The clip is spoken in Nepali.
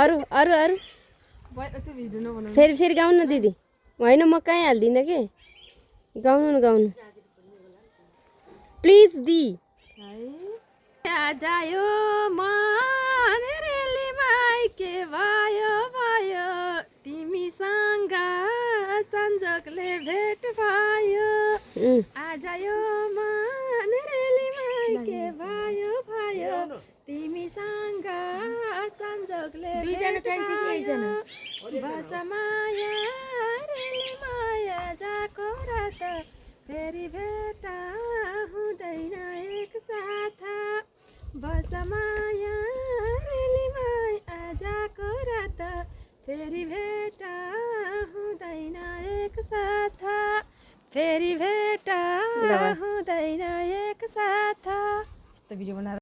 अरू अरू अरू फेरि फेरि गाउनु न दिदी होइन म कहीँ हाल्दिनँ के गाउनु न गाउनु प्लिज दी जायो मन रेलीमाई के भयो भयो तिमीसँग सन्जोगले भेट भयो आज यो मन रेलीमाई के भयो भयो तिमीसँग सन्जोगले भेट भयो बस माया रेलीमाया जाको रात फेरि भेट हुँदैन एक साथ बस माया रेलीमाई आजको रात फेरि भेट हुँदैन एक साथ फेरि भेट हुँदैन एक साथ। यस्तो भिडियो बनाएर